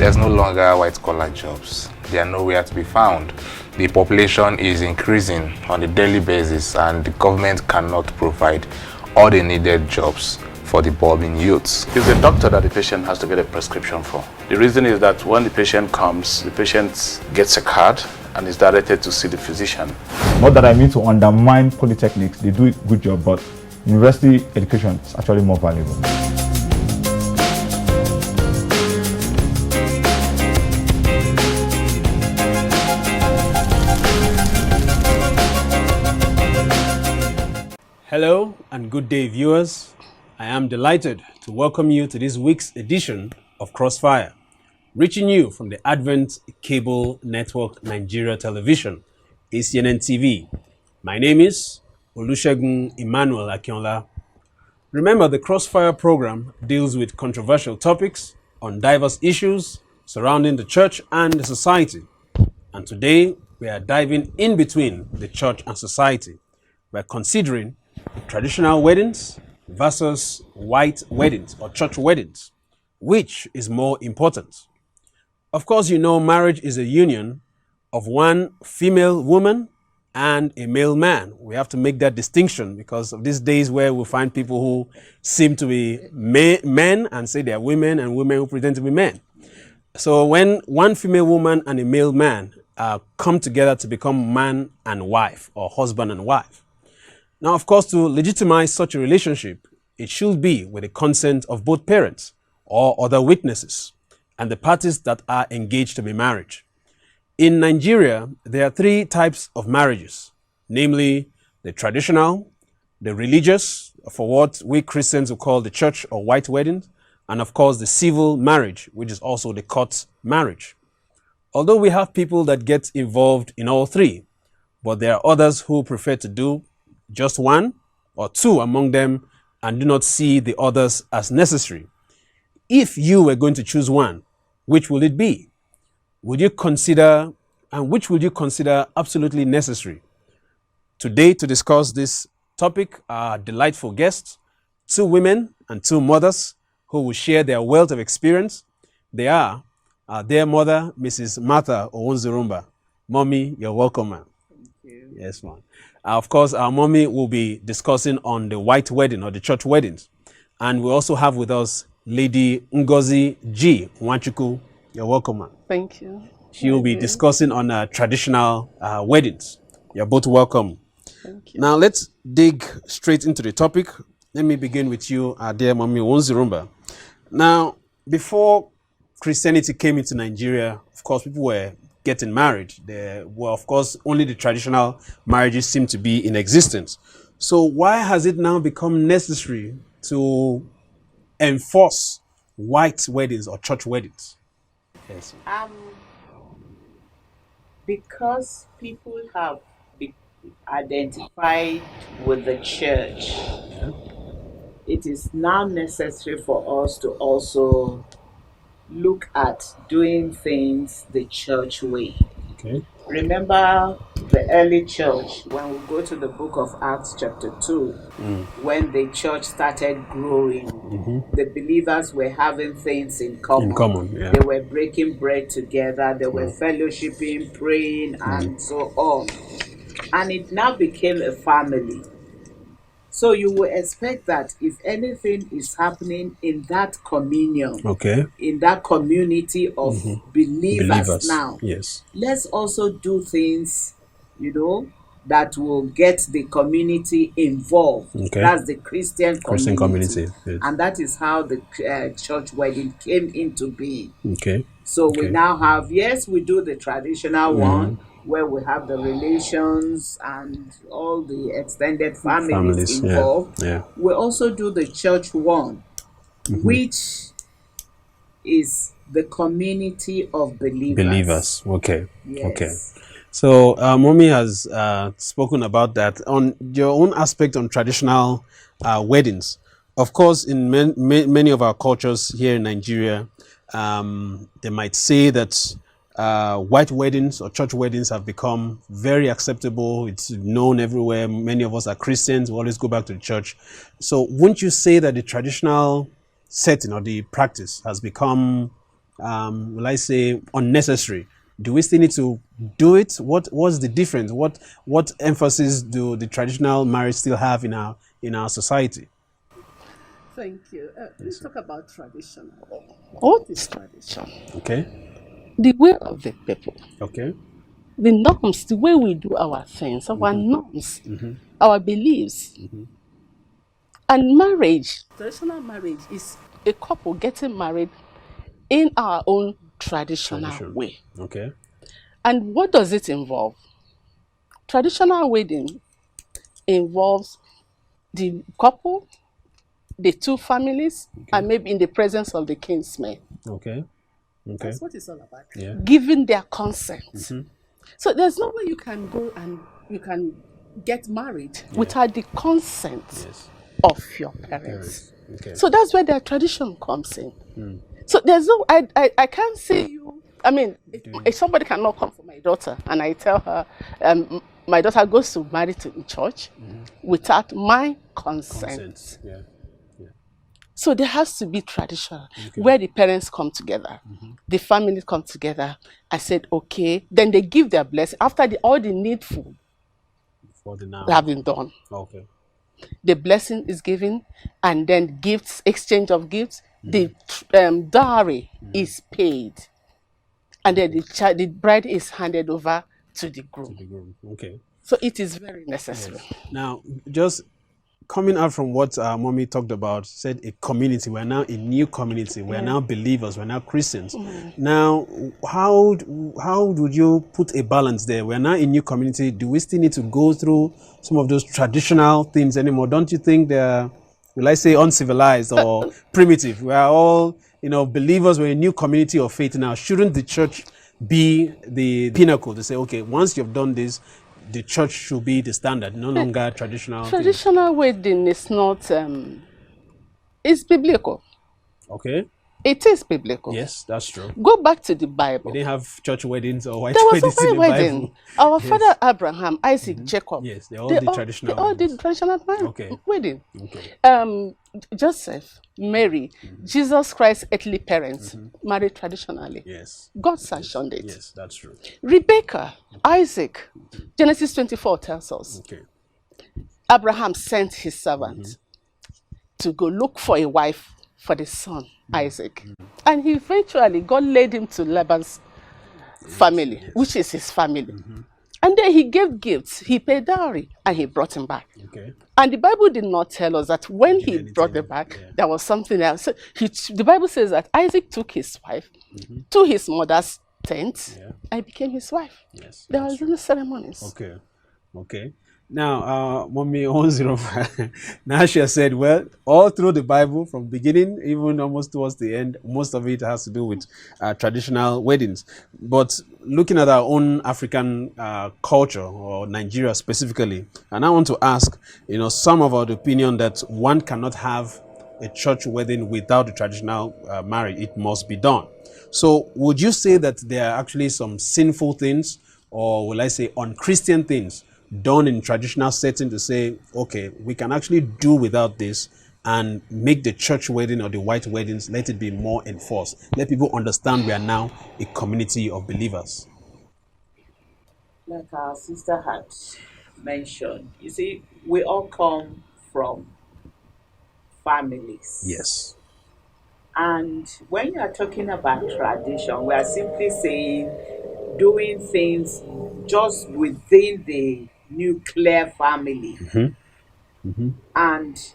There's no longer white-collar jobs. They are nowhere to be found. The population is increasing on a daily basis, and the government cannot provide all the needed jobs for the bulging youths. It's the doctor that the patient has to get a prescription for. The reason is that when the patient comes, the patient gets a card and is directed to see the physician. Not that I mean to undermine polytechnics, they do a good job, but university education is actually more valuable. Hello and good day, viewers. I am delighted to welcome you to this week's edition of Crossfire, reaching you from the Advent Cable Network Nigeria Television, ACNNTV. My name is Olusegun Emmanuel Akinola. Remember, the Crossfire program deals with controversial topics on diverse issues surrounding the church and the society. And today, we are diving in between the church and society. We're considering traditional weddings versus white weddings or church weddings. Which is more important? Of course, you know marriage is a union of one female woman and a male man. We have to make that distinction because of these days where we find people who seem to be men and say they are women, and women who pretend to be men. So when one female woman and a male man come together to become man and wife, or husband and wife. Now, of course, to legitimize such a relationship, it should be with the consent of both parents or other witnesses and the parties that are engaged to be married. In Nigeria, there are three types of marriages, namely the traditional, the religious, for what we Christians will call the church or white wedding, and of course the civil marriage, which is also the court marriage. Although we have people that get involved in all three, but there are others who prefer to do just one or two among them and do not see the others as necessary. If you were going to choose one, which will it be? Would you consider, and which would you consider absolutely necessary? Today, to discuss this topic, are delightful guests, two women and two mothers who will share their wealth of experience. They are their mother, Mrs. Martha Owonzurumba. Mommy, you're welcome, ma'am. Thank you. Yes, ma'am. Of course, our mommy will be discussing on the white wedding or the church weddings. And we also have with us Lady Ngozi G. Nwachuku. You're welcome, ma'am. Thank you. She will be discussing on traditional weddings. You're both welcome. Thank you. Now, let's dig straight into the topic. Let me begin with you, dear mommy Owonzurumba. Now, before Christianity came into Nigeria, of course, people were getting married. There were, of course, only the traditional marriages seem to be in existence. So why has it now become necessary to enforce white weddings or church weddings? Yes. Because people have identified with the church, it is now necessary for us to also look at doing things the church way. Okay. Remember the early church, when we go to the book of Acts chapter 2, when the church started growing, the believers were having things in common. Yeah. They were breaking bread together, they were fellowshipping, praying, and so on. And it now became a family. So you will expect that if anything is happening in that communion, in that community of believers now, yes, let's also do things, that will get the community involved. That's the Christian community. Yes. And that is how the church wedding came into being. So we Okay. now have, yes, we do the traditional one, where we have the relations and all the extended families involved. Yeah. We also do the church one, which is the community of believers. Okay. Yes. Okay. So mommy has spoken about that. On your own aspect on traditional weddings, of course, in many of our cultures here in Nigeria, they might say that white weddings or church weddings have become very acceptable. It's known everywhere. Many of us are Christians. We always go back to the church. So wouldn't you say that the traditional setting or the practice has become will I say, unnecessary? Do we still need to do it? What's the difference? What emphasis do the traditional marriage still have in our society? Thank you. Let's talk about traditional. What is tradition? Okay. The way of the people, Okay. the norms, the way we do our things, our norms, our beliefs. And marriage, traditional marriage is a couple getting married in our own traditional way. Okay. And what does it involve? Traditional wedding involves the couple, the two families, and maybe in the presence of the kinsmen. Okay. Okay. That's what it's all about. Yeah. Giving their consent. So there's no way you can go and you can get married without the consent of your parents. Okay. So that's where their tradition comes in. So there's no, I can't say you, I mean, if somebody cannot come for my daughter and I tell her, my daughter goes to marry to in church without my consent. Yeah. So there has to be tradition where the parents come together, the families come together. I said, okay, then they give their blessing after all the needful For the now. have been done. Okay. The blessing is given, and then gifts, exchange of gifts, the dowry is paid, and then the bride is handed over to the groom. Okay. So it is very necessary. Now, just coming out from what Mommy talked about, said a community. We're now a new community. We're now believers. We're now Christians. Now, how would you put a balance there? We're now a new community. Do we still need to go through some of those traditional things anymore? Don't you think they're, will I say, uncivilized or primitive? We are all, believers. We're a new community of faith now. Shouldn't the church be the pinnacle to say, okay, once you've done this, the church should be the standard, no longer traditional. Traditional wedding is not, it's biblical. Okay. It is biblical. Yes, that's true. Go back to the Bible. We didn't have church weddings or white There was weddings a in the wedding. Bible. Our father Abraham, Isaac, Jacob. Yes, they all did traditional They all did weddings. traditional wedding. Okay. Joseph, Mary, Jesus Christ's earthly parents married traditionally. Yes. God sanctioned it. Yes, that's true. Rebecca, Isaac, Genesis 24 tells us. Okay. Abraham sent his servant to go look for a wife for the son, Isaac. And he eventually, God led him to Laban's family, which is his family. And then he gave gifts, he paid dowry, and he brought him back. Okay. And the Bible did not tell us that when he brought him back, there was something else. So the Bible says that Isaac took his wife to his mother's tent and became his wife. Yes. There was no ceremonies. Okay. Okay. Now, Mommy 105, now she has said, well, all through the Bible, from beginning, even almost towards the end, most of it has to do with traditional weddings. But looking at our own African culture, or Nigeria specifically, and I want to ask, some of our opinion that one cannot have a church wedding without the traditional marriage. It must be done. So would you say that there are actually some sinful things, or will I say unchristian things, done in traditional setting to say, okay, we can actually do without this and make the church wedding or the white weddings, let it be more enforced. Let people understand we are now a community of believers. Like our sister had mentioned, you see, we all come from families. Yes. And when you are talking about tradition, we are simply saying doing things just within the nuclear family. And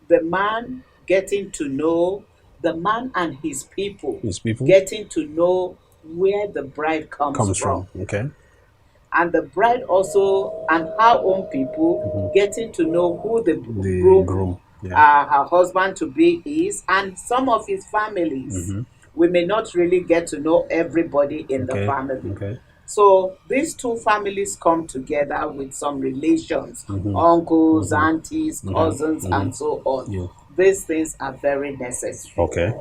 the man getting to know, the man and his people, getting to know where the bride comes from. Okay. And the bride also and her own people getting to know who the groom her husband to be is, and some of his families. We may not really get to know everybody in the family. Okay. So these two families come together with some relations, uncles, aunties, cousins, and so on. These things are very necessary. Okay.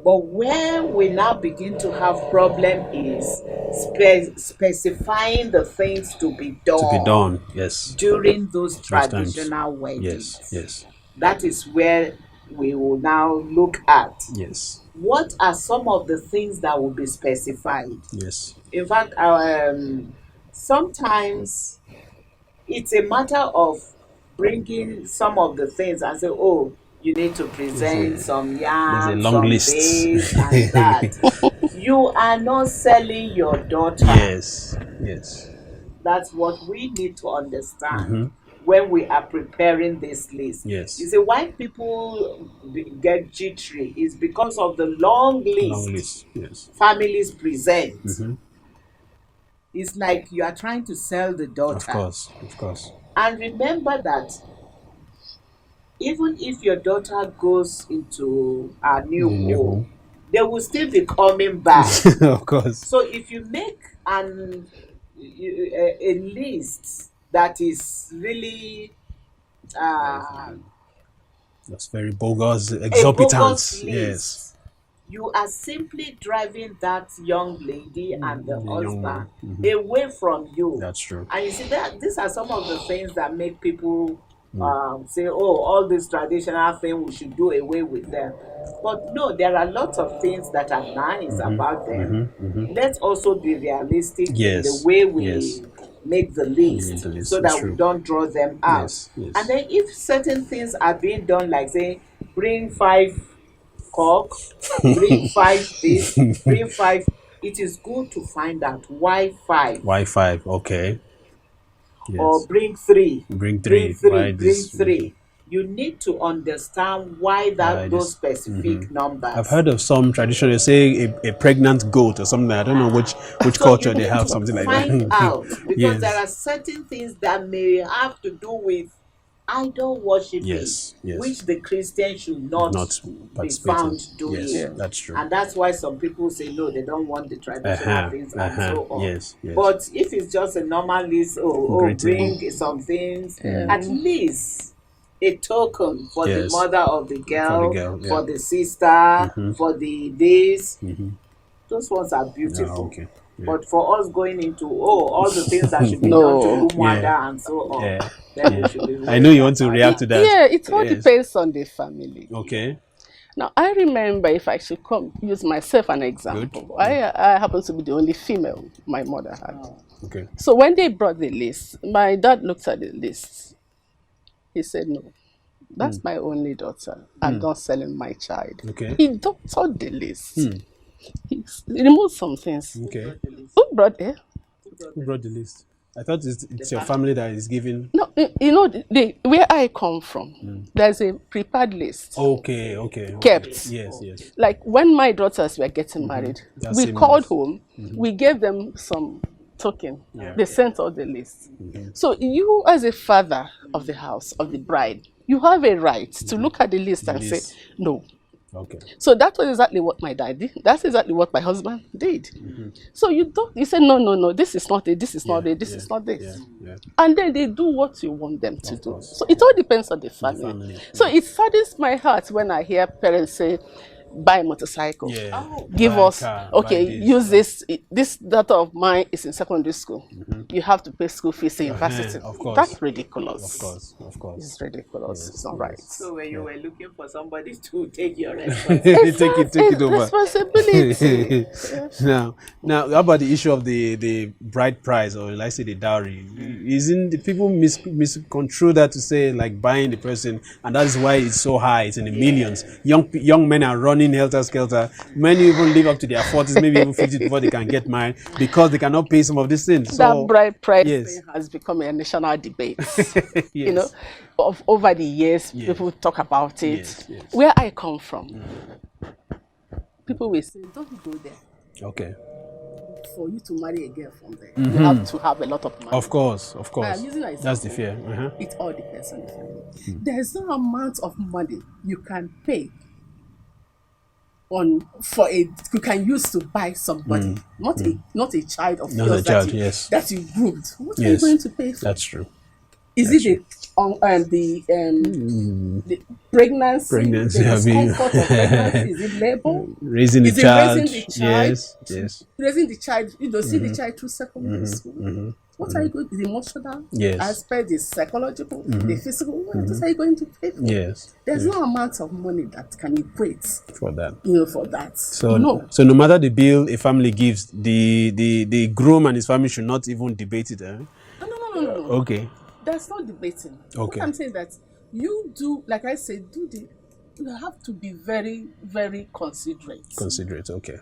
But where we now begin to have problem is specifying the things to be done. Yes. During those traditional weddings. Yes. That is where we will now look at. Yes. What are some of the things that will be specified? Yes. In fact, sometimes it's a matter of bringing some of the things and say, oh, you need to present some yarn, long some list. this and that. You are not selling your daughter. Yes. Yes. That's what we need to understand when we are preparing this list. Yes. You see, why people get jittery is because of the long list, Long list. Yes. families present. It's like you are trying to sell the daughter. Of course. Of course. And remember that even if your daughter goes into a new home, they will still be coming back. Of course. So if you make a list that is really That's very bogus, exorbitant. bogus list, Yes. you are simply driving that young lady and the young man. husband away from you. That's true. And you see that these are some of the things that make people say, oh, all these traditional things, we should do away with them. But no, there are lots of things that are nice about them. Let's also be realistic in the way we make the list, so that we don't draw them out. Yes. Yes. And then if certain things are being done, like say, bring 5 cock, bring 5 this, bring 5, it is good to find out why 5. Why 5? Okay. Yes. Or bring 3. Bring 3. Why Bring this? 3. You need to understand why those specific numbers. I've heard of some tradition. They say a pregnant goat or something. I don't know which So culture you they need have to something like find that. out, because Yes. there are certain things that may have to do with idol worshiping, Yes. which the Christian should not be participate in. found doing. Yes, that's true. And that's why some people say no, they don't want the traditional things and so on. Yes. Yes. But if it's just a normal list, Greeting. bring some things, at least a token for the mother of the girl, for the sister, for the this. Those ones are beautiful. Okay. Yeah. But for us going into all the things that should be done to Umwada and so on, then we should be I know you want to react to that. Yeah, it all depends on the family. Okay. Now, I remember, if I should use myself an example, I happen to be the only female my mother had. Okay. So when they brought the list, my dad looked at the list. He said, no, that's my only daughter. I'm not selling my child. Okay. He doctored the list. He removed some things. Okay. Who brought it? Who brought the list? I thought it's your family that is giving. No, you know, where I come from, there's a prepared list. Okay. Kept. Yes. Like when my daughters were getting married, we called home, we gave them some token. They sent out the list. So you, as a father of the house, of the bride, you have a right to look at the list and say, no. Okay. So that was exactly what my dad did. That's exactly what my husband did. So you say, no, this is not it, this is not it, this is not this. And then they do what you want them to do. So it all depends on the family. So it saddens my heart when I hear parents say, buy a motorcycle, give buy a us car, okay, buy use this daughter of mine is in secondary school, you have to pay school fees in university. Of course. That's ridiculous. Of course. It's ridiculous. It's not right. So when you were looking for somebody to take your responsibility, take it over. Responsibility. Now, how about the issue of the bride price, or like say the dowry? Isn't the people misconstrue that to say like buying the person, and that is why it's so high? It's in the millions. Young men are running helter skelter. Many even live up to their 40s, maybe even 50s before they can get married because they cannot pay some of these things. So, that bride price thing has become a national debate. You know, over the years, people talk about it. Where I come from, people will say, don't go there. Okay. For you to marry a girl from there, you have to have a lot of money. Of course. That's the fear. It all depends on the family. There's no amount of money you can pay you can use to buy somebody, not a child of yours that you groomed. What are you going to pay for? That's true. Is it the pregnancy, Pregnancy, the I mean. discomfort of pregnancy? Is it labor? Raising the Is it child. raising the child? Yes, yes. Raising the child, see the child through secondary school. What are you going to, the emotional Yes. aspect, the psychological, the physical? What are you going to pay for? Yes. There's no amount of money that can equate For that. for that. So no. matter the bill a family gives, the groom and his family should not even debate it. Eh? No. Okay. There's no debating. Okay. What I'm saying that you do, like I said, you have to be very, very considerate. Considerate. Okay.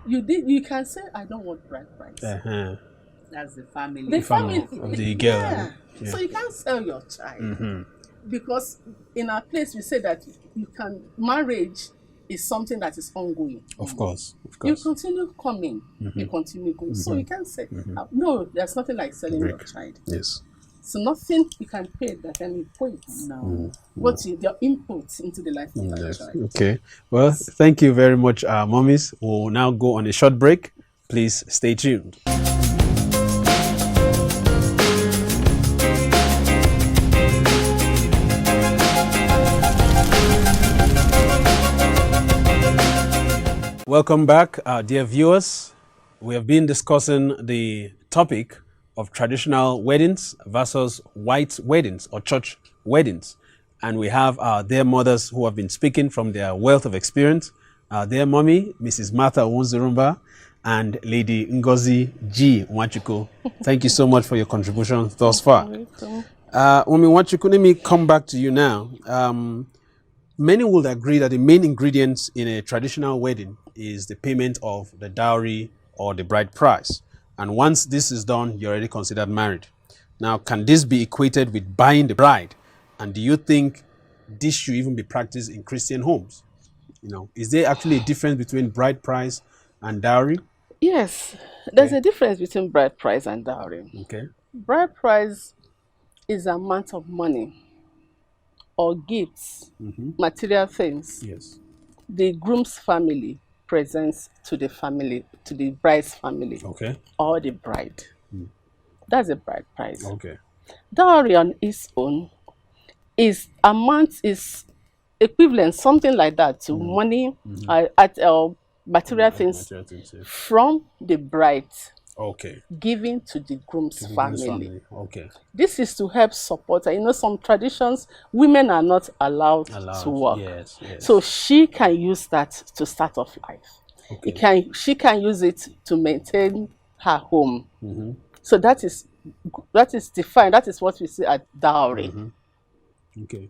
You can say, I don't want bride price. Uh-huh. That's the family. The family of the girl. Yeah. Yeah. So you can't sell your child. Because in our place we say that marriage is something that is ongoing. Of course. You continue coming, you continue going. So you can't say, no, there's nothing like selling your child. Yes. So nothing you can pay that can equate what's your input into the life of that child. Okay. Well, thank you very much, mommies. We'll now go on a short break. Please stay tuned. Welcome back, dear viewers. We have been discussing the topic of traditional weddings versus white weddings or church weddings. And we have their mothers who have been speaking from their wealth of experience. Their mommy, Mrs. Martha Onzurumba, and Lady Ngozi G. Nwachukwu. Thank you so much for your contribution thus far. Mommy Nwachukwu, let me come back to you now. Many would agree that the main ingredients in a traditional wedding is the payment of the dowry or the bride price. And once this is done, you're already considered married. Now, can this be equated with buying the bride? And do you think this should even be practiced in Christian homes? Is there actually a difference between bride price and dowry? Yes, there's a difference between bride price and dowry. Okay. Bride price is an amount of money or gifts, material things. Yes. The groom's family presents to the bride's family. Okay. Or the bride. That's a bride price. Okay. Dowry on its own is equivalent, something like that, to money material things from the bride. Okay. Given to the groom's family. Okay. This is to help support her. Some traditions, women are not allowed to work. Yes. So she can use that to start off life. Okay. She can use it to maintain her home. So that is defined. That is what we see at dowry. Okay.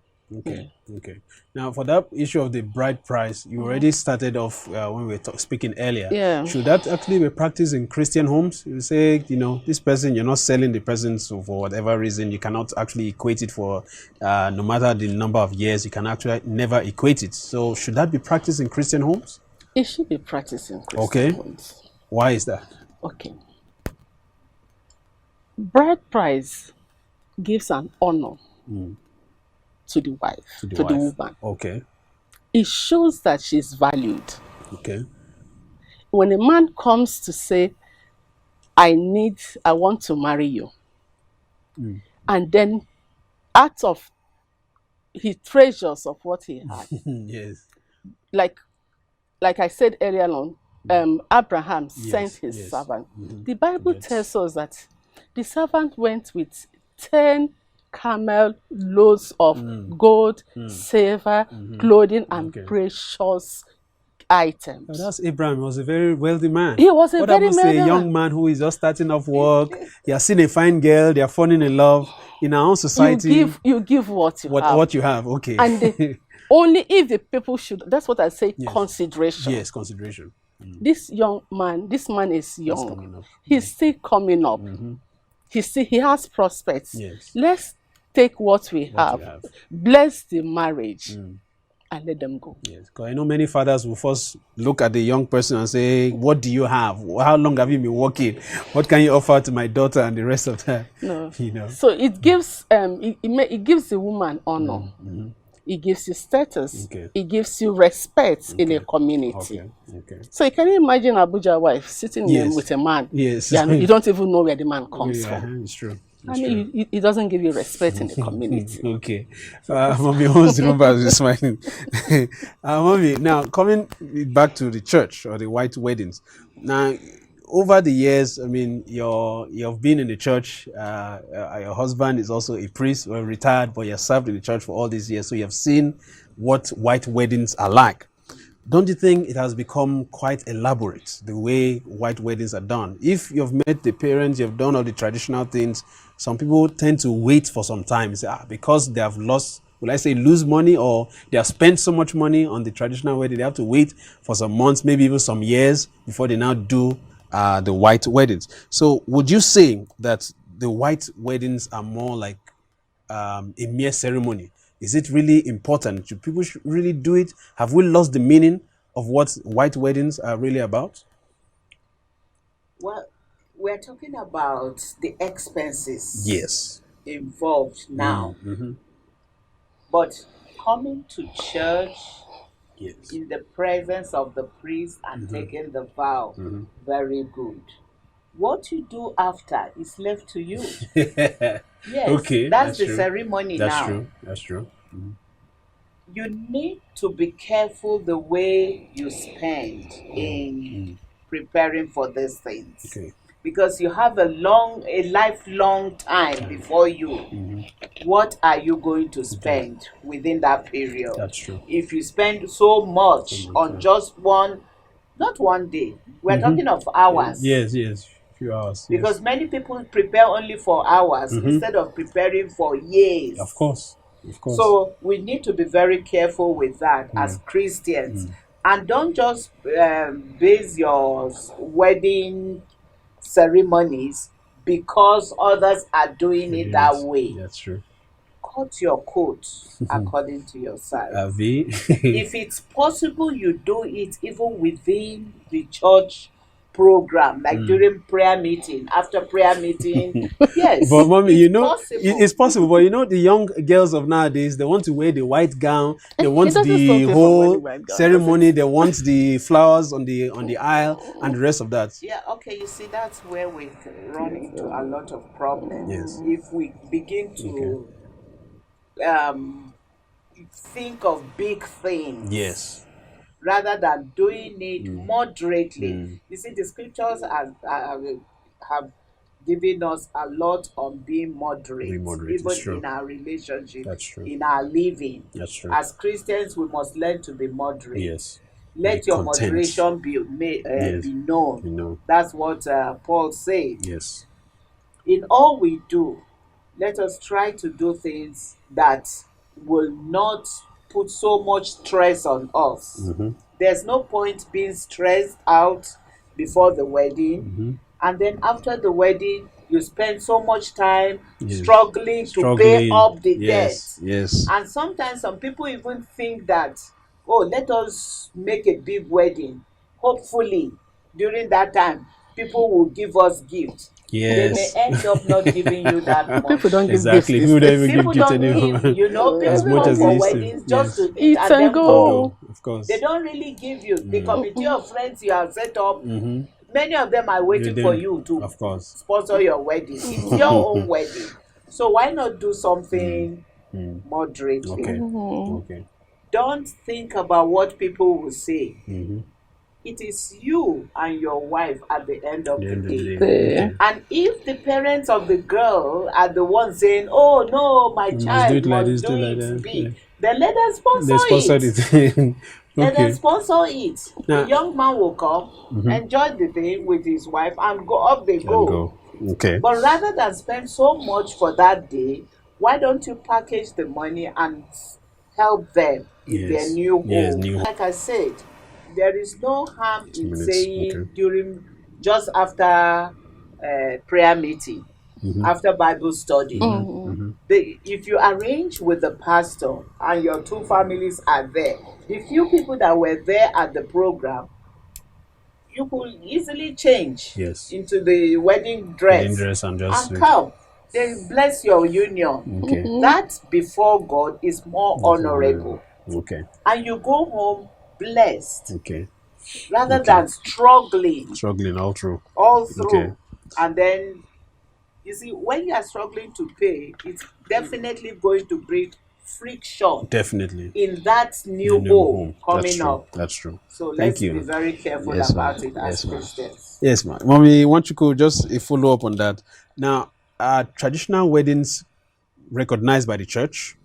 Now, for that issue of the bride price, you already started off when we were speaking earlier. Yeah. Should that actually be practiced in Christian homes? You say, this person, you're not selling the person, so for whatever reason, you cannot actually equate it for no matter the number of years, you can actually never equate it. So should that be practiced in Christian homes? It should be practiced in Christian homes. Why is that? Okay. Bride price gives an honor to the wife, to the woman. Okay. It shows that she's valued. Okay. When a man comes to say, I want to marry you, and then out of his treasures of what he had, yes, like I said earlier on, Abraham sent his servant. The Bible tells us that the servant went with 10 camel loads of gold, silver, clothing, and precious items. Oh, that's Abraham. He was a very wealthy man. He was a very wealthy man. A young man who is just starting off work. He has seen a fine girl. They are falling in love. In our own society, you give what you have. What you have, okay. And only if the people should. That's what I say. Yes. Consideration. Yes, consideration. This man is young. He's still coming up. He has prospects. Yes. Let's take what we have, bless the marriage, and let them go. Yes, because I know many fathers will first look at the young person and say, what do you have? How long have you been working? What can you offer to my daughter and the rest of that? No. So it gives it gives the woman honor. It gives you status. Okay. It gives you respect in a community. Okay. So you can imagine Abuja wife sitting with a man. Yes. You don't even know where the man comes from. It's true. I mean, it doesn't give you respect in the community. Okay. Mommy owns the number is smiling. Mommy, now coming back to the church or the white weddings. Now, over the years, I mean, you've been in the church. Your husband is also a priest, well, retired, but you have served in the church for all these years. So you have seen what white weddings are like. Don't you think it has become quite elaborate, the way white weddings are done? If you've met the parents, you've done all the traditional things, some people tend to wait for some time. Say, because they have lost, will I say lose money, or they have spent so much money on the traditional wedding, they have to wait for some months, maybe even some years before they now do the white weddings. So would you say that the white weddings are more like a mere ceremony? Is it really important? Should people really do it? Have we lost the meaning of what white weddings are really about? Well, we're talking about the expenses Yes. involved now. But coming to church Yes. in the presence of the priest and taking the vow, very good. What you do after is left to you. Yes, Okay, that's the true. ceremony That's now. true. That's true. You need to be careful the way you spend in preparing for these things. Okay. Because you have a lifelong time before you. What are you going to spend within that period? That's true. If you spend so much on just not one day, we're talking of hours. Yes, few hours. Because many people prepare only for hours instead of preparing for years. Of course. So we need to be very careful with that as Christians. And don't just base your wedding ceremonies because others are doing it that way. That's true. Cut your coat according to your size. Avi. If it's possible, you do it even within the church program, like during prayer meeting, after prayer meeting. Yes, But mommy, possible. it's possible. But the young girls of nowadays, they want to wear the white gown. They want doesn't stop the them from whole wearing white gown, ceremony. They want the flowers on the aisle and the rest of that. Yeah, okay, you see, that's where we run into a lot of problems. Yes. If we begin to think of big things. Yes. Rather than doing it moderately. You see, the scriptures have given us a lot on being moderate, even in our relationship, in our living. That's true. As Christians, we must learn to be moderate. Yes. Let your moderation be known. That's what Paul said. Yes. In all we do, let us try to do things that will not put so much stress on us. There's no point being stressed out before the wedding, and then after the wedding you spend so much time struggling to pay up the debt. Yes. And sometimes some people even think that, let us make a big wedding. Hopefully during that time people will give us gifts. Yes. They may end up not giving you that much. People don't give Exactly. gifts. People don't even People give gifts don't anymore. give, As people much go as they for used to. weddings just to Eat and and then go. Of course. They don't really give you the committee of friends you have set up. Many of them are waiting for you to Of course. sponsor your wedding. It's your own wedding. So why not do something moderately? Okay. Don't think about what people will say. It is you and your wife at the end of the day. Okay. And if the parents of the girl are the ones saying, "Oh no, my child must do it big," then let them sponsor it. Let them sponsor it. The young man will come, enjoy the day with his wife, and go up they go. Okay. But rather than spend so much for that day, why don't you package the money and help them in their new home? Like I said, there is no harm in saying during just after prayer meeting, after Bible study. If you arrange with the pastor and your two families are there, the few people that were there at the program, you could easily change into the wedding dress and come. They bless your union. That before God is more honorable. Okay. And you go home blessed. Okay. Rather than struggling all through. And then you see, when you are struggling to pay, it's definitely going to bring friction Definitely. in that new The home coming That's true. up. That's true. So Thank let's you. be very careful Yes, about ma'am. it as Yes, ma'am. Christians. Yes, ma'am. Mommy, want you could just a follow up on that. Now, are traditional weddings recognized by the church?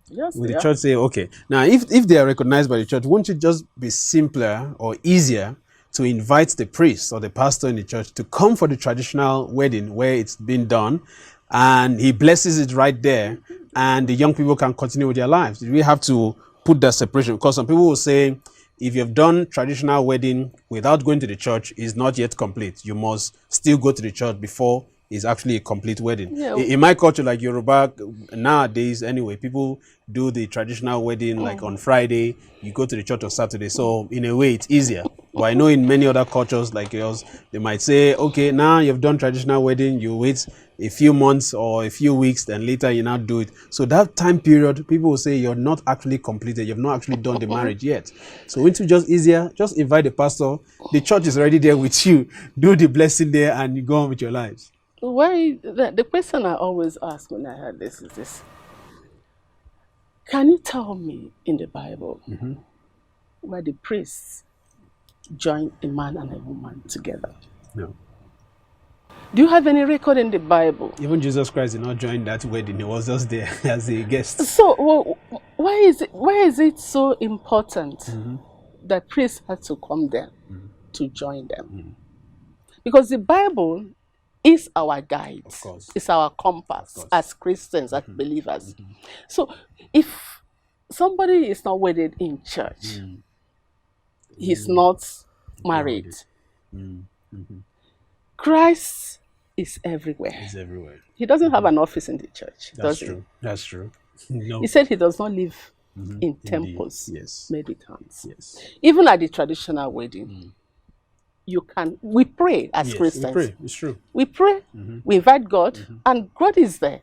Yes, Will they the are. church say, okay, now if they are recognized by the church, won't it just be simpler or easier to invite the priest or the pastor in the church to come for the traditional wedding where it's been done and he blesses it right there and the young people can continue with their lives? Do we have to put that separation? Because some people will say, if you've done traditional wedding without going to the church, it's not yet complete. You must still go to the church before it's actually a complete wedding. Yeah. In my culture, like Yoruba, nowadays anyway, people do the traditional wedding like on Friday, you go to the church on Saturday. So in a way, it's easier. But I know in many other cultures like yours, they might say, okay, now you've done traditional wedding, you wait a few months or a few weeks, then later you now do it. So that time period, people will say you're not actually completed, you've not actually done the marriage yet. So it's just easier, just invite the pastor, the church is already there with you, do the blessing there and you go on with your lives. Why the question I always ask when I heard this is this: can you tell me in the Bible where the priests join a man and a woman together? No. Do you have any record in the Bible? Even Jesus Christ did not join that wedding, he was just there as a guest. So why is it so important that priests had to come there to join them? Because the Bible is our guide. Of course. It's our compass course. as Christians, as believers. So if somebody is not wedded in church, he's not married. Christ is everywhere. He's everywhere. He doesn't have an office in the church, That's does he? true. That's true. No. He said he does not live in temples Yes. made with hands. Yes. Even at the traditional wedding, we pray as Yes, Christians. we pray. It's true. We pray, we invite God, and God is there.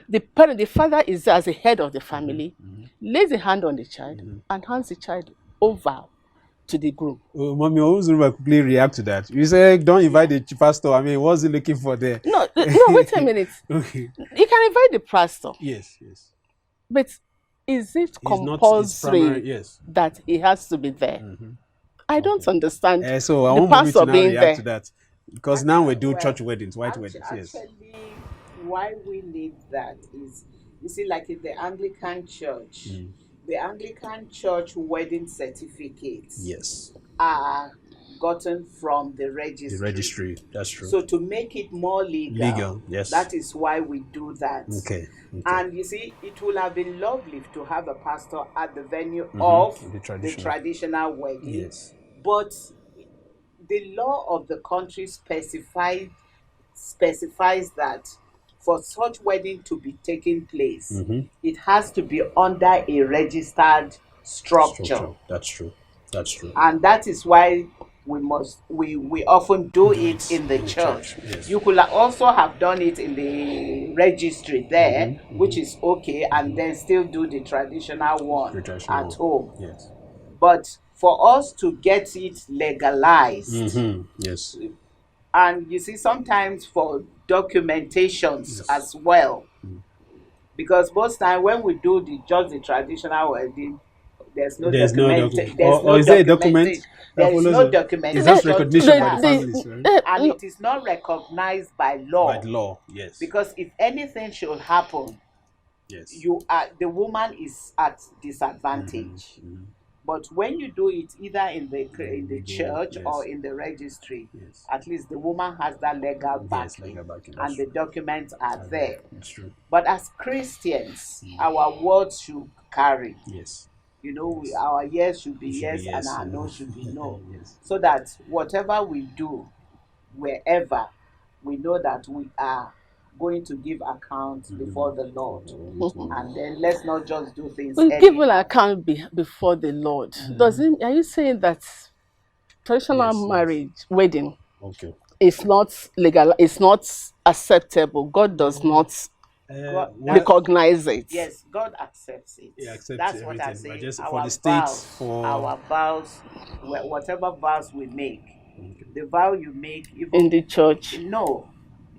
The parent, the father is there as the head of the family, lays a hand on the child, and hands the child over to the groom. Oh, Mommy, I always quickly react to that. You say, don't invite the pastor. I mean, what's he looking for there? No, wait a minute. Okay. You can invite the pastor, Yes, yes. but is it It's not his compulsory primary, yes. that he has to be there? I don't understand. So I the want Mommy to pastor now being react there. to that. Because now we do Well, church weddings, white weddings, yes. Actually, why we need that is, you see, like in the Anglican Church, the Anglican Church wedding certificates Yes. are gotten from the registry. The registry, that's true. So to make it more Legal, yes. that is why we do that. Okay. And you see, it would have been lovely to have a pastor at the venue of The the traditional wedding. Yes. But the law of the country specifies that for such wedding to be taking place, it has to be under a registered structure. That's true. That's true. And that is why we often do it in the church. Yes. You could also have done it in the registry there, which is okay, and then still do the traditional one at home. Yes. But for us to get it legalized, Yes. and you see, sometimes for documentations as well, because most time when we do just the traditional wedding, there's no documentation. Is there a document? There is no documentation. It's just recognition by the families, right? And it is not recognized by law. By law, yes. Because if anything should happen, Yes. the woman is at disadvantage. But when you do it either in the church or in the registry, at least the woman has that legal backing, and the documents are there. That's true. But as Christians, our words should carry. Yes. You know, our yes should be yes, and our no should be no. Yes. So that whatever we do, wherever, we know that we are going to give account before the Lord. And then let's not just do things. We give an account before the Lord. Are you saying that traditional marriage, wedding, is not legal, it's not acceptable? God does not recognize it. Yes, God accepts it. He accepts That's what I everything, but say. just Our for the state, our vows, whatever vows we make, the vow you make In the church. no,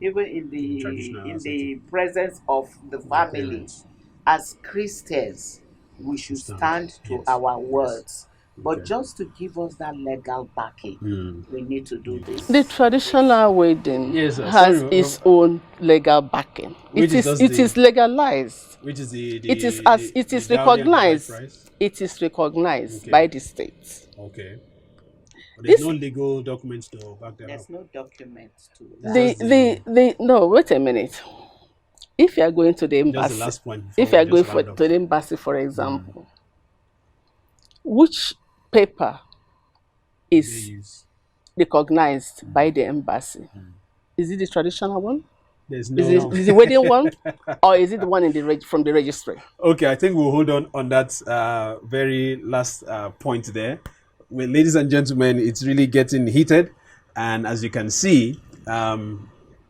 even in Traditional the presence of the family, parents. as Christians, we should stand to Yes. our words. But Okay. just to give us that legal backing, we need to do this. The traditional wedding Yes, has sorry, its own legal backing. Which It is is just it is legalized. which is It is as it is the dowry and the bride recognized. price? It is recognized Okay. by the state. Okay. But there's This no legal documents to back that up. There's no document to that. the no, wait a minute. If you are going to the Just the embassy, last point. if before you are we going just for, round up. to the embassy, for example, which paper They is use- recognized by the embassy? Is it the traditional one? There's Is no. it the wedding one, or is it the one in the from the registry? Okay, I think we'll hold on that very last point there. Well, ladies and gentlemen, it's really getting heated, and as you can see,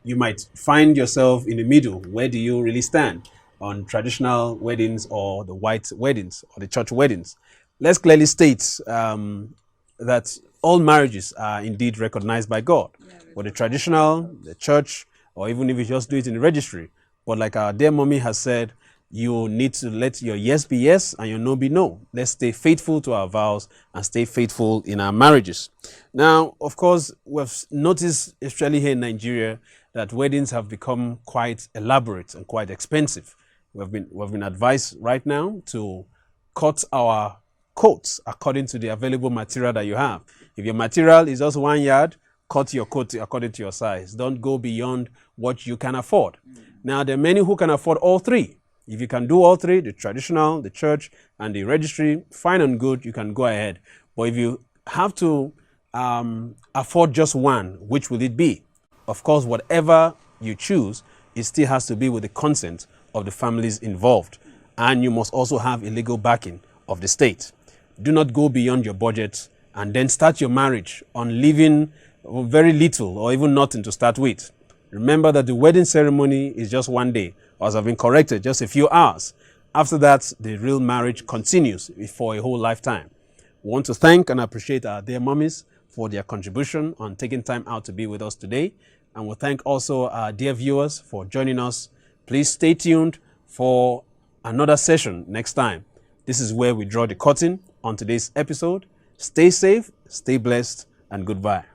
you might find yourself in the middle. Where do you really stand on traditional weddings or the white weddings or the church weddings? Let's clearly state that all marriages are indeed recognized by God. Whether traditional, the church, or even if you just do it in the registry. But like our dear mommy has said, you need to let your yes be yes and your no be no. Let's stay faithful to our vows and stay faithful in our marriages. Now, of course, we've noticed, especially here in Nigeria, that weddings have become quite elaborate and quite expensive. We've been advised right now to cut our coats according to the available material that you have. If your material is just 1 yard, cut your coat according to your size. Don't go beyond what you can afford. Now, there are many who can afford all three. If you can do all three, the traditional, the church, and the registry, fine and good, you can go ahead. But if you have to afford just one, which will it be? Of course, whatever you choose, it still has to be with the consent of the families involved. And you must also have a legal backing of the state. Do not go beyond your budget and then start your marriage on leaving very little or even nothing to start with. Remember that the wedding ceremony is just 1 day, or as I've been corrected, just a few hours. After that, the real marriage continues for a whole lifetime. We want to thank and appreciate our dear mummies for their contribution on taking time out to be with us today. And we'll thank also our dear viewers for joining us. Please stay tuned for another session next time. This is where we draw the curtain on today's episode. Stay safe, stay blessed, and goodbye.